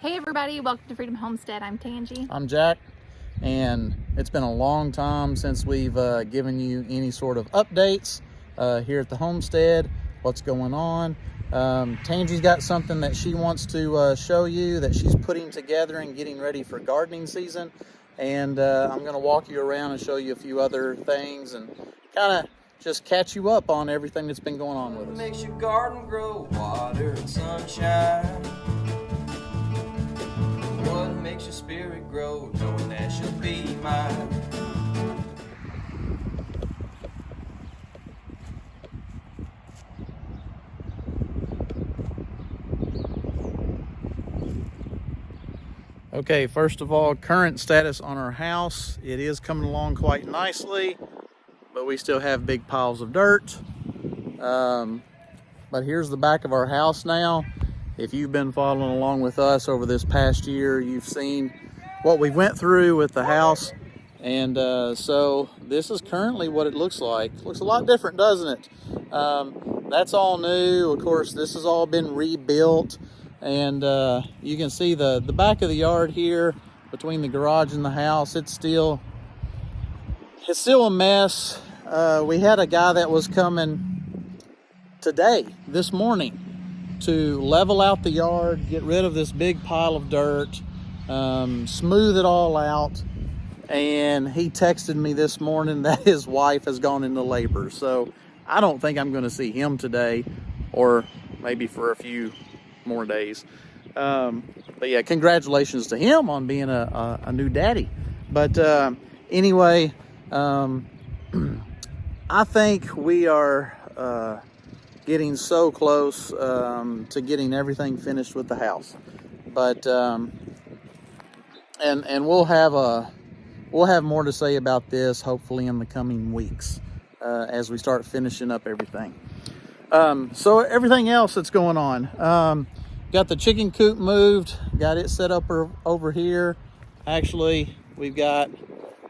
Hey everybody, welcome to Freedom Homestead. I'm Tangie. I'm Jack, and it's been a long time since we've given you any sort of updates here at the homestead, what's going on. Tangie's got something that she wants to show you that she's putting together and getting ready for gardening season, and I'm going to walk you around and show you a few other things and kind of just catch you up on everything that's been going on with us. Makes your garden grow, water and sunshine. What makes your spirit grow, knowing that she'll be mine. Okay, first of all, current status on our house. It is coming along quite nicely, but we still have big piles of dirt. But here's the back of our house now. If you've been following along with us over this past year, you've seen what we went through with the house. And so this is currently what it looks like. Looks a lot different, doesn't it? That's all new. Of course, this has all been rebuilt. And you can see the back of the yard here between the garage and the house. It's still a mess. We had a guy that was coming this morning, to level out the yard, get rid of this big pile of dirt, smooth it all out. And he texted me this morning that his wife has gone into labor. So I don't think I'm going to see him today, or maybe for a few more days. But yeah, congratulations to him on being a new daddy. But anyway, I think we are getting so close to getting everything finished with the house. But and we'll have more to say about this hopefully in the coming weeks as we start finishing up everything. So everything else that's going on, got the chicken coop moved, got it set up over here. Actually, we've got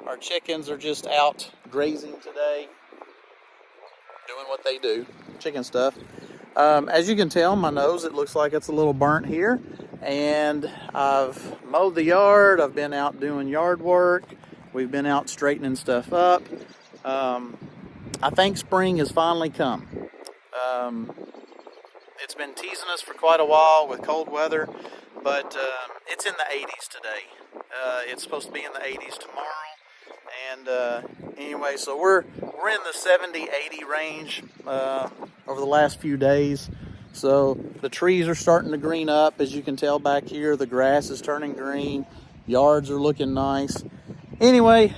our chickens are just out grazing today, doing what they do, chicken stuff. As you can tell, my nose, it looks like it's a little burnt here. And I've mowed the yard. I've been out doing yard work. We've been out straightening stuff up. I think spring has finally come. It's been teasing us for quite a while with cold weather, but it's in the 80s today. It's supposed to be in the 80s tomorrow. And anyway, so we're in the 70-80 range over the last few days. So the trees are starting to green up. As you can tell back here, the grass is turning green. Yards are looking nice. Anyway,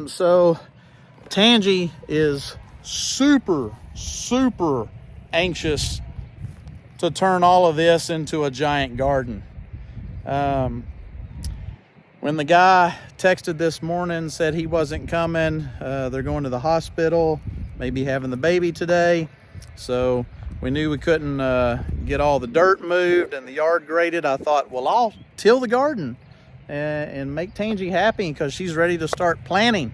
so Tangie is super anxious to turn all of this into a giant garden. When the guy texted this morning, said he wasn't coming, they're going to the hospital, maybe having the baby today. So we knew we couldn't get all the dirt moved and the yard graded. I thought, well, I'll till the garden and make Tangie happy because she's ready to start planting.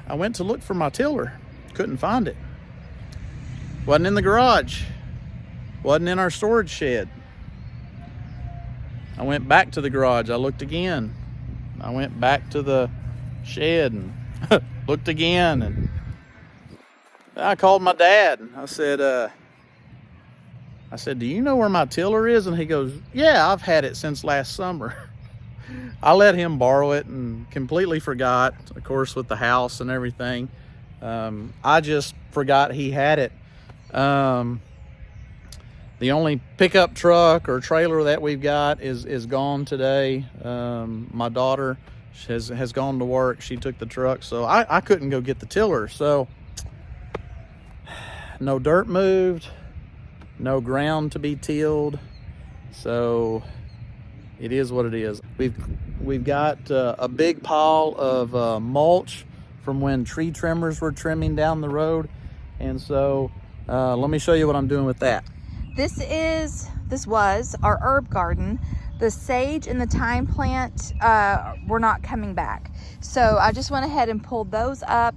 I went to look for my tiller, couldn't find it. Wasn't in the garage, wasn't in our storage shed. I went back to the garage, I looked again. I went back to the shed and looked again, and I called my dad. I said, do you know where my tiller is? And he goes, yeah, I've had it since last summer. I let him borrow it and completely forgot, of course, with the house and everything. I just forgot he had it. The only pickup truck or trailer that we've got is gone today. My daughter has gone to work. She took the truck, so I couldn't go get the tiller. So no dirt moved, no ground to be tilled. So it is what it is. We've got a big pile of mulch from when tree trimmers were trimming down the road. And so let me show you what I'm doing with that. This was our herb garden. The sage and the thyme plant were not coming back. So I just went ahead and pulled those up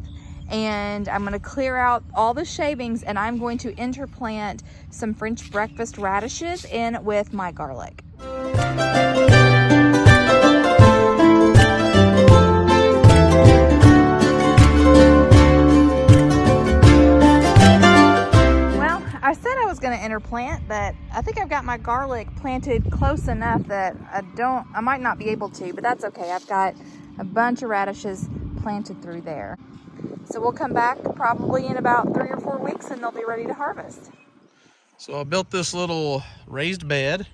and I'm going to clear out all the shavings, and I'm going to interplant some French breakfast radishes in with my garlic. I said I was going to interplant, but I think I've got my garlic planted close enough that I might not be able to, but that's okay. I've got a bunch of radishes planted through there. So we'll come back probably in about 3 or 4 weeks and they'll be ready to harvest. So I built this little raised bed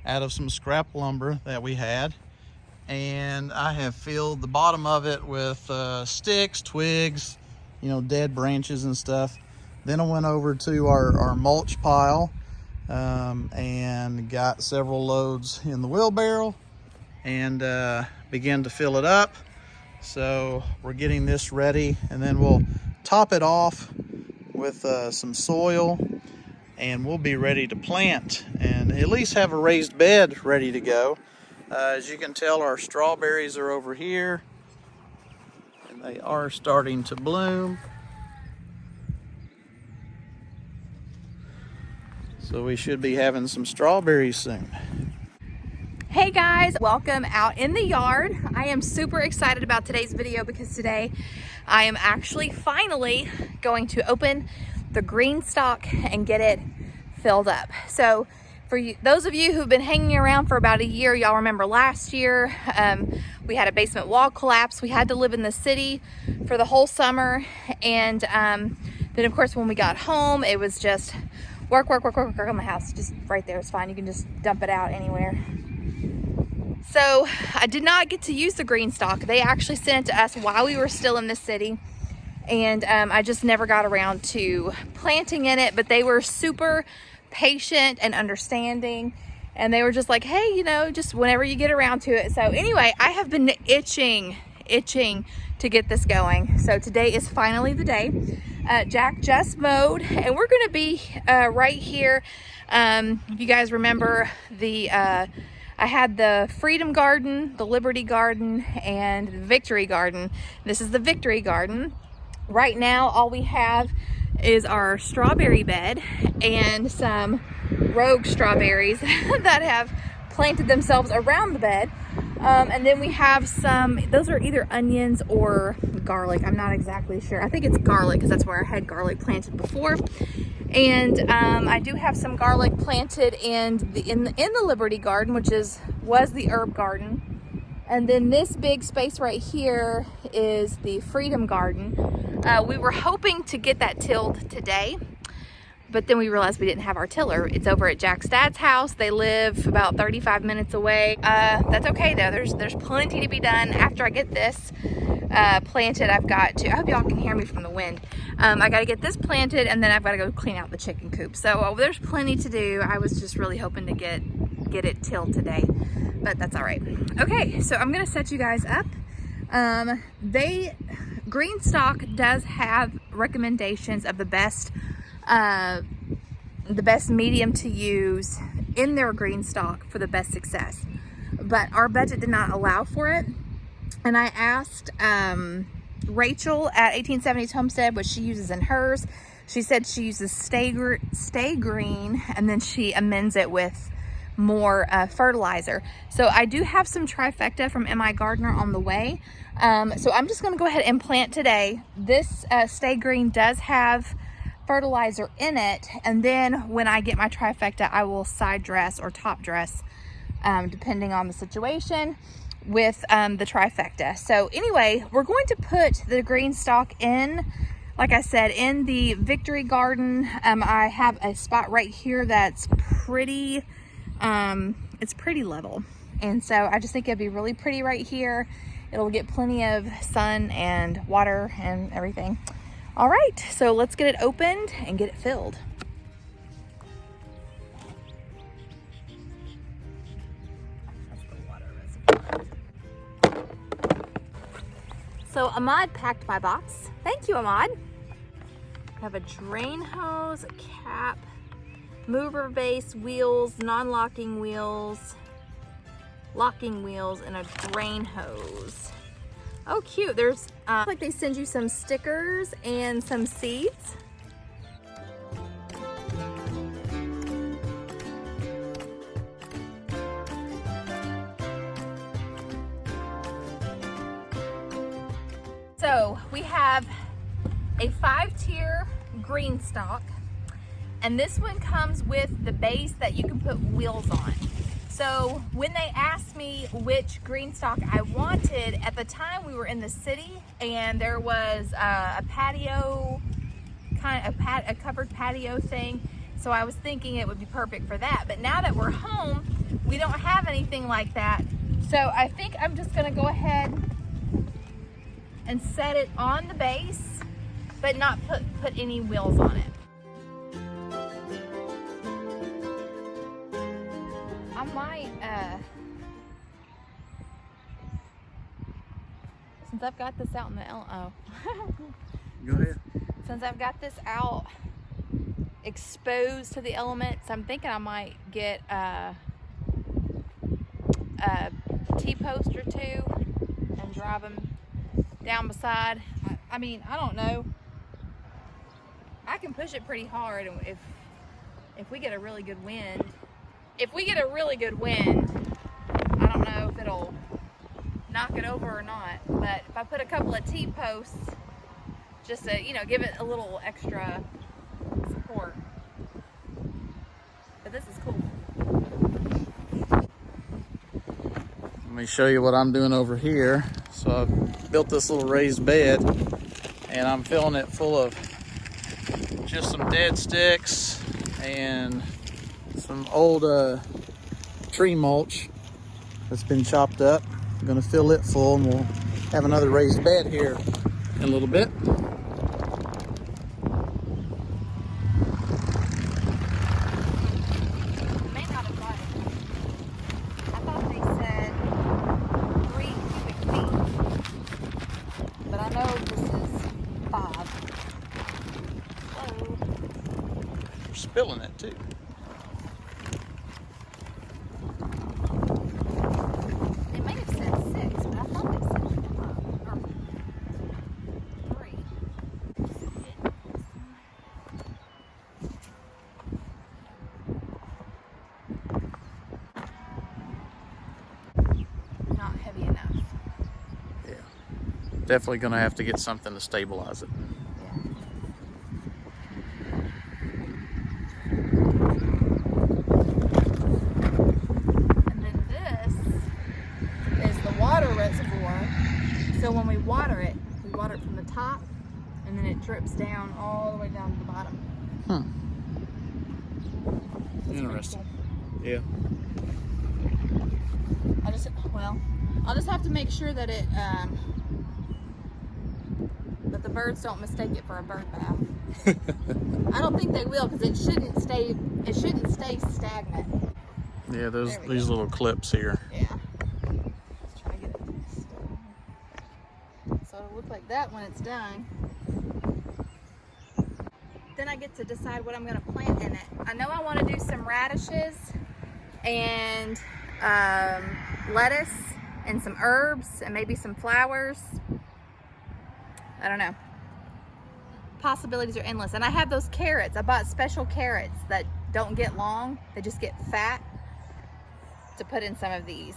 out of some scrap lumber that we had, and I have filled the bottom of it with sticks, twigs, you know, dead branches and stuff. Then I went over to our mulch pile and got several loads in the wheelbarrow and began to fill it up. So we're getting this ready, and then we'll top it off with some soil, and we'll be ready to plant and at least have a raised bed ready to go. As you can tell, our strawberries are over here and they are starting to bloom. So we should be having some strawberries soon. Hey guys, welcome out in the yard. I am super excited about today's video because today I am actually finally going to open the GreenStalk and get it filled up. So for you, those of you who've been hanging around for about a year, y'all remember last year we had a basement wall collapse. We had to live in the city for the whole summer, and then of course when we got home it was just work on the house. Just right there, it's fine. You can just dump it out anywhere. So I did not get to use the GreenStalk. They actually sent it to us while we were still in the city, and I just never got around to planting in it, but they were super patient and understanding, and they were just like, hey, you know, just whenever you get around to it. So anyway, I have been itching to get this going. So today is finally the day. Jack just mowed, and we're going to be right here. If you guys remember, I had the Freedom Garden, the Liberty Garden, and the Victory Garden. This is the Victory Garden. Right now, all we have is our strawberry bed and some rogue strawberries that have planted themselves around the bed. And then we have some, those are either onions or garlic. I'm not exactly sure. I think it's garlic because that's where I had garlic planted before. And I do have some garlic planted in the Liberty Garden, which was the herb garden. And then this big space right here is the Freedom Garden. We were hoping to get that tilled today, but then we realized we didn't have our tiller. It's over at Jack's dad's house. They live about 35 minutes away. That's okay though. There's plenty to be done after I get this planted. I hope y'all can hear me from the wind. I got to get this planted, and then I've got to go clean out the chicken coop. So there's plenty to do. I was just really hoping to get it tilled today, but that's all right. Okay, so I'm gonna set you guys up. GreenStalk does have recommendations of the best medium to use in their GreenStalk for the best success, but our budget did not allow for it. And I asked Rachel at 1870s Homestead what she uses in hers. She said she uses Stay Green, and then she amends it with more fertilizer. So I do have some trifecta from MIGardener on the way. So I'm just going to go ahead and plant today. This Stay Green does have fertilizer in it, and then when I get my trifecta, I will side dress or top dress, depending on the situation, with the trifecta. So anyway, we're going to put the GreenStalk in, like I said, in the Victory Garden. I have a spot right here that's pretty, it's pretty level, and so I just think it'd be really pretty right here. It'll get plenty of sun and water and everything. All right, so let's get it opened and get it filled. So Ahmad packed my box. Thank you, Ahmad. I have a drain hose, a cap, mover base, wheels, non-locking wheels, locking wheels, and a drain hose. Oh, cute. There's like they send you some stickers and some seeds. So we have a 5-tier GreenStalk, and this one comes with the base that you can put wheels on. So when they asked me which GreenStalk I wanted, at the time we were in the city and there was a patio, a covered patio thing. So I was thinking it would be perfect for that. But now that we're home, we don't have anything like that. So I think I'm just gonna go ahead and set it on the base, but not put any wheels on it. I might, since I've got this out in the Go ahead. Since I've got this out exposed to the elements, I'm thinking I might get a T-post or two and drive them down beside. I mean, I don't know. I can push it pretty hard, and if we get a really good wind, I don't know if it'll knock it over or not. But if I put a couple of T-posts, just to, you know, give it a little extra support. But this is cool. Let me show you what I'm doing over here. So I've built this little raised bed, and I'm filling it full of just some dead sticks and some old tree mulch that's been chopped up. I'm gonna fill it full, and we'll have another raised bed here in a little bit. Spilling it too. It may have said 6, but I thought it said 3. Not heavy enough. Yeah. Definitely gonna have to get something to stabilize it. So when we water it from the top, and then it drips down all the way down to the bottom. Interesting. Yeah. I'll just have to make sure that it that the birds don't mistake it for a bird bath. I don't think they will, because it shouldn't stay stagnant. Yeah, these little clips here. Yeah. So it'll look like that when it's done. Then I get to decide what I'm going to plant in it. I know I want to do some radishes and lettuce and some herbs and maybe some flowers. I don't know. Possibilities are endless. And I have those carrots. I bought special carrots that don't get long. They just get fat, to put in some of these.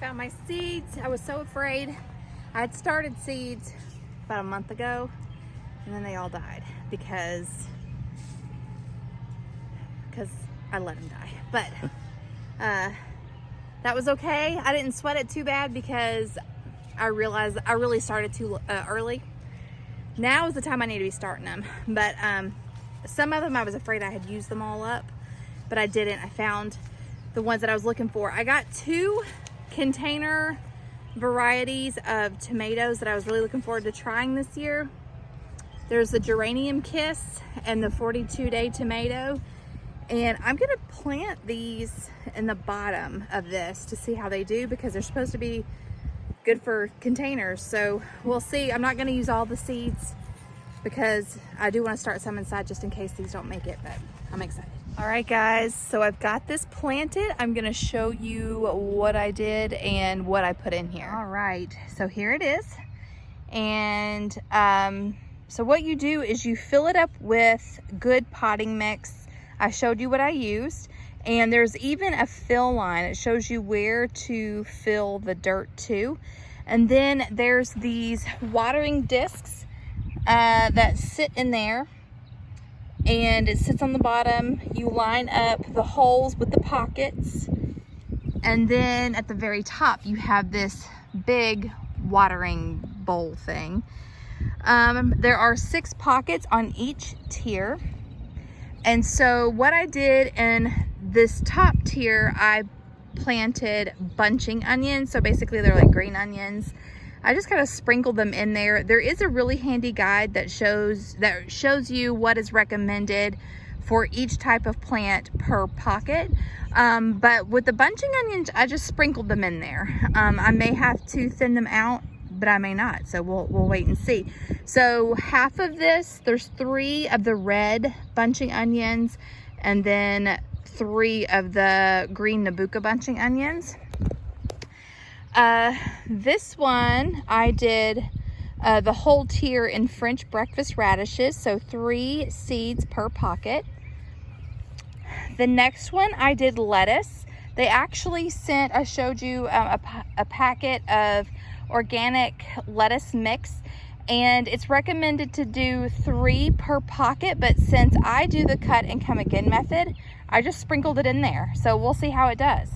Found my seeds. I was so afraid. I had started seeds about a month ago, and then they all died because I let them die. But that was okay. I didn't sweat it too bad because I realized I really started too early. Now is the time I need to be starting them. But some of them I was afraid I had used them all up, but I didn't. I found the ones that I was looking for. I got 2 container varieties of tomatoes that I was really looking forward to trying this year. There's the Geranium Kiss and the 42-day tomato, And I'm gonna plant these in the bottom of this to see how they do, because they're supposed to be good for containers. So we'll see. I'm not gonna use all the seeds because I do want to start some inside just in case these don't make it, but I'm excited. All right guys, so I've got this planted. I'm gonna show you what I did and what I put in here. All right, so here it is. And so what you do is you fill it up with good potting mix. I showed you what I used, and there's even a fill line. It shows you where to fill the dirt to. And then there's these watering discs that sit in there, and it sits on the bottom. You line up the holes with the pockets, and then at the very top you have this big watering bowl thing. There are 6 pockets on each tier. And so what I did in this top tier, I planted bunching onions. So basically they're like green onions. I just kind of sprinkled them in there. There is a really handy guide that shows you what is recommended for each type of plant per pocket. But with the bunching onions, I just sprinkled them in there. I may have to thin them out, but I may not. So we'll wait and see. So half of this, there's 3 of the red bunching onions, and then 3 of the green Nabucco bunching onions. This one, I did the whole tier in French breakfast radishes, so 3 seeds per pocket. The next one, I did lettuce. They actually sent, I showed you a packet of organic lettuce mix, and it's recommended to do 3 per pocket, but since I do the cut and come again method, I just sprinkled it in there. So we'll see how it does.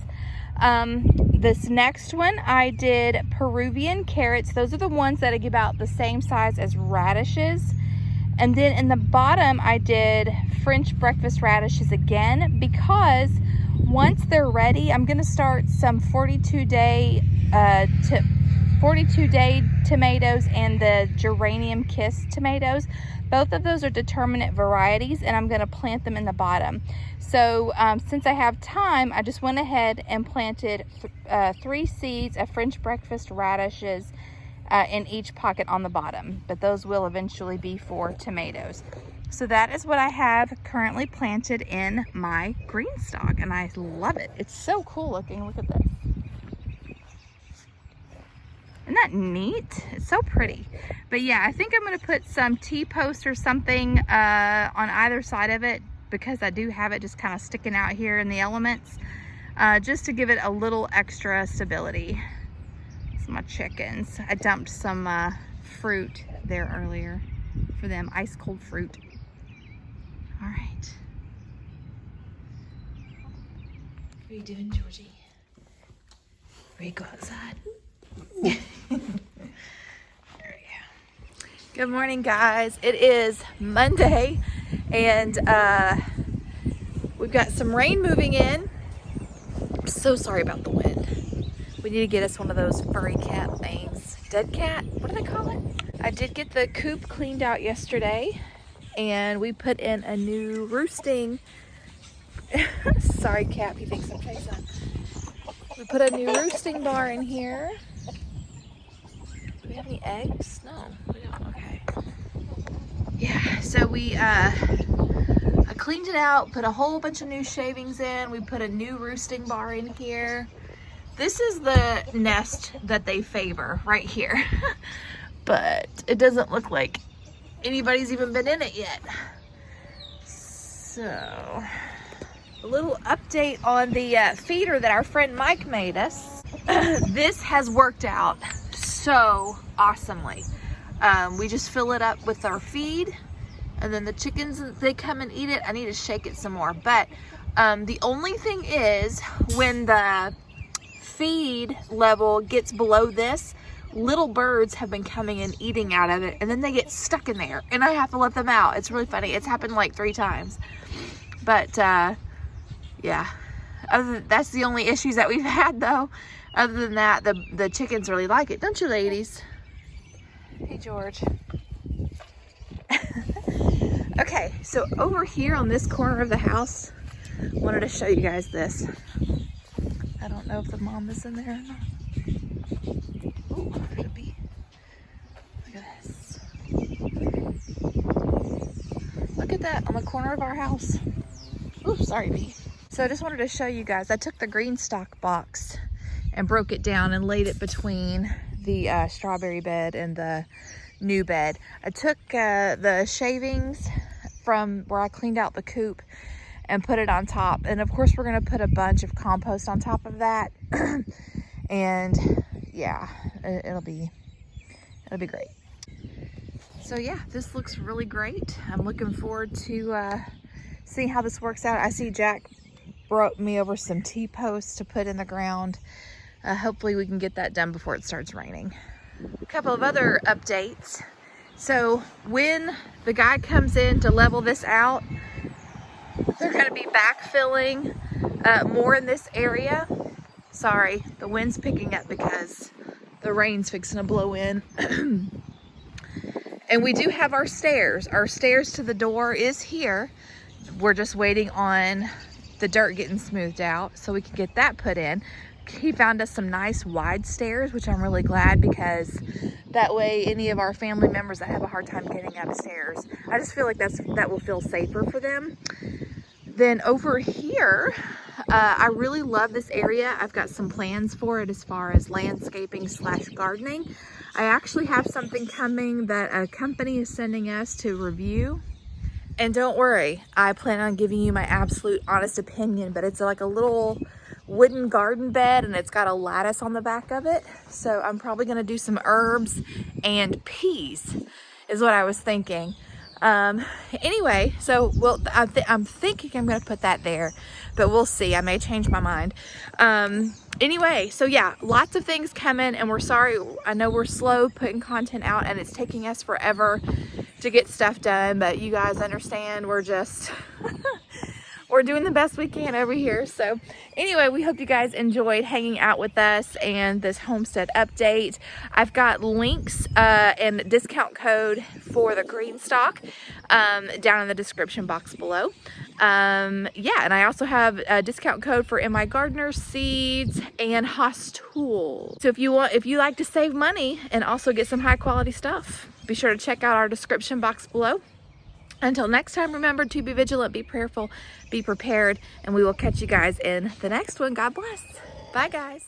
This next one, I did Peruvian carrots. Those are the ones that are about the same size as radishes. And then in the bottom, I did French breakfast radishes again, because once they're ready, I'm gonna start some 42-day tomatoes and the geranium kiss tomatoes. Both of those are determinate varieties, and I'm going to plant them in the bottom. So since I have time, I just went ahead and planted 3 seeds of French breakfast radishes in each pocket on the bottom, but those will eventually be for tomatoes. So that is what I have currently planted in my GreenStalk, and I love it. It's so cool looking. Look at this. Isn't that neat? It's so pretty. But yeah, I think I'm going to put some T-post or something on either side of it, because I do have it just kind of sticking out here in the elements, just to give it a little extra stability. It's my chickens. I dumped some fruit there earlier for them, ice cold fruit. All right. What are you doing, Georgie? Ready to go outside? There we go. Good morning, guys. It is Monday, and we've got some rain moving in. I'm so sorry about the wind. We need to get us one of those furry cat things. Dead cat? What do they call it? I did get the coop cleaned out yesterday, and we put in a new roosting. Sorry, Cap, he thinks I'm chasing. We put a new roosting bar in here. Do we have any eggs? No, we don't. Okay. Yeah, so I cleaned it out, put a whole bunch of new shavings in. We put a new roosting bar in here. This is the nest that they favor right here. But it doesn't look like anybody's even been in it yet. So, a little update on the feeder that our friend Mike made us. This has worked out so awesomely. We just fill it up with our feed, and then the chickens, they come and eat it. I need to shake it some more. But the only thing is, when the feed level gets below this, little birds have been coming and eating out of it, and then they get stuck in there, and I have to let them out. It's really funny. It's happened like 3 times. But yeah, that's the only issues that we've had, though. Other than that, the chickens really like it, don't you, ladies? Hey, George. Okay, so over here on this corner of the house, wanted to show you guys this. I don't know if the mom is in there or not. Oh, there's a bee. Look at this. Look at that on the corner of our house. Oops, sorry, bee. So I just wanted to show you guys, I took the GreenStalk box and broke it down and laid it between the strawberry bed and the new bed. I took the shavings from where I cleaned out the coop and put it on top. And of course we're gonna put a bunch of compost on top of that. And yeah, it'll be great. So yeah, this looks really great. I'm looking forward to seeing how this works out. I see Jack brought me over some T-posts to put in the ground. Hopefully we can get that done before it starts raining. A couple of other updates. So when the guy comes in to level this out, they're gonna be backfilling more in this area. Sorry, the wind's picking up because the rain's fixing to blow in. And we do have our stairs. Our stairs to the door is here. We're just waiting on the dirt getting smoothed out so we can get that put in. He found us some nice wide stairs, which I'm really glad, because that way any of our family members that have a hard time getting upstairs, I just feel like that will feel safer for them. Then over here, I really love this area. I've got some plans for it as far as landscaping / gardening. I actually have something coming that a company is sending us to review. And don't worry, I plan on giving you my absolute honest opinion, but it's like a little wooden garden bed and it's got a lattice on the back of it. So I'm probably gonna do some herbs and peas is what I was thinking. Anyway, so I'm thinking I'm gonna put that there, but we'll see. I may change my mind. Anyway, so yeah, lots of things coming, and we're sorry. I know we're slow putting content out and it's taking us forever to get stuff done, but you guys understand, we're just we're doing the best we can over here. So anyway, we hope you guys enjoyed hanging out with us and this homestead update. I've got links and discount code for the GreenStalk down in the description box below. Yeah, and I also have a discount code for MIGardener seeds and Haas tools. So if you like to save money and also get some high quality stuff, be sure to check out our description box below. Until next time, remember to be vigilant, be prayerful, be prepared, and we will catch you guys in the next one. God bless. Bye, guys.